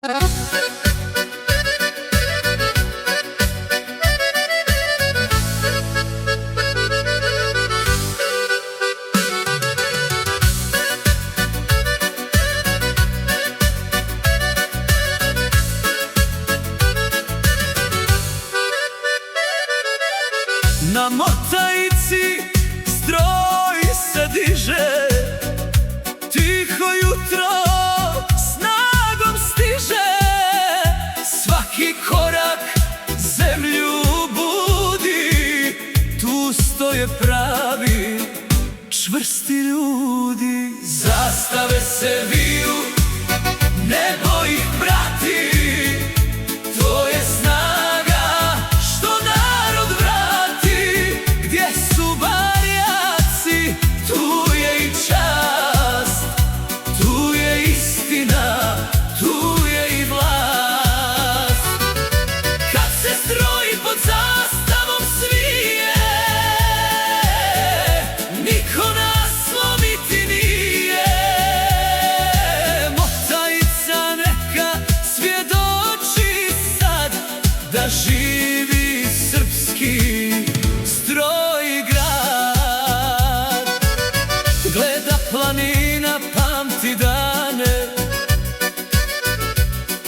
Na motajici stroj se diže, tiho jutro snagom stiže. Svaki korak zemlju budi, tu stoje pravi, čvrsti ljudi. Zastave se viju, nebo ih prati, to je snaga što narod vrati. Gdje su barjaci, tu je i čast, tu je istina, tu je i vlast. Kad se stroji pod zastavom svije, niko nas slomiti nije. Motajica neka svjedoči sad da živi srpski stroj i grad. Gleda planina, pamti dane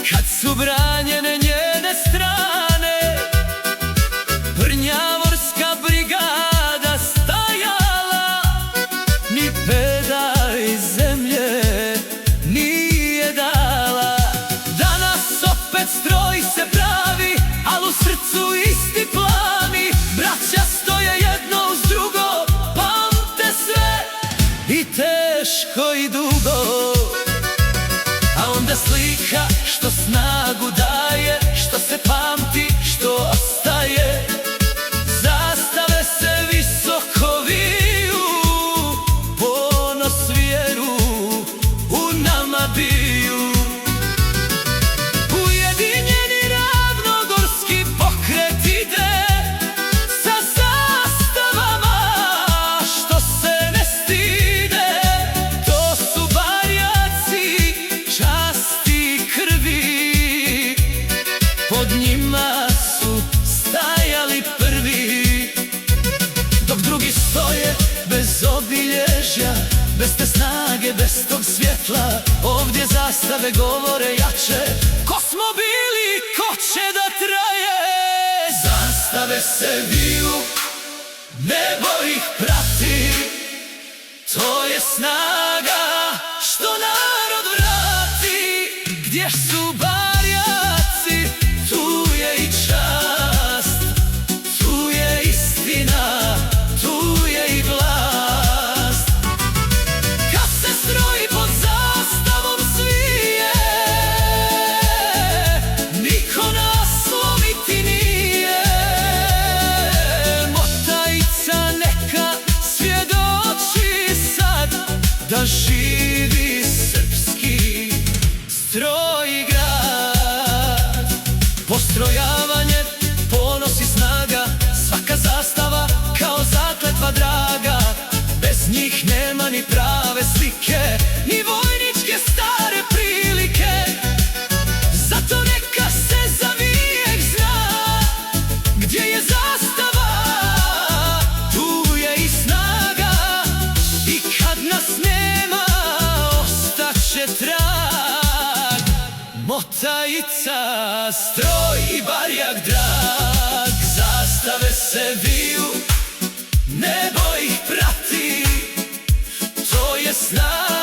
kad su branjene njene strane. Brnjavorska brigada stajala, ni pedalj zemlje nije dala. Danas opet stroj se pravi, al u srcu isti plani. Braća stoje jedno uz drugo, pamte sve i teško i dugo. A onda slika što snagu daje, što se pamti, što ostaje. Zastave se visoko viju, ponos vjeru u nama biju. Ujedinjeni ravnogorski pokret ide sa zastavama što se ne stide. To su barjaci časti i krvi, pod njima su stajali prvi. Dok drugi stoje bez obilježja, bez te snage, bez tog svjetla, ovdje zastave govore jače. Ko smo bili, ko će da traje? Zastave se viju, nebo ih prati, to je snaga što narod vrati. Gdje su barjaci, tu je i čast, tu je istina, tu je i vlast. Kad se stroj pod zastavom svije, niko nas slomiti nije. Motajica neka svjedoči sad da živi srpski stroj i grad. Postrojavanje, ponos i snaga, svaka zastava kao zakletva draga. Bez njih nema ni prave slike, ni vojničke stare prilike. Zato neka se zavijek zna, gdje je zastava, tu je i snaga. I kad nas nema, ostaće trag. Motajica, stroj i barjak drag. Zastave se viju, nebo ih prati, to je snaga.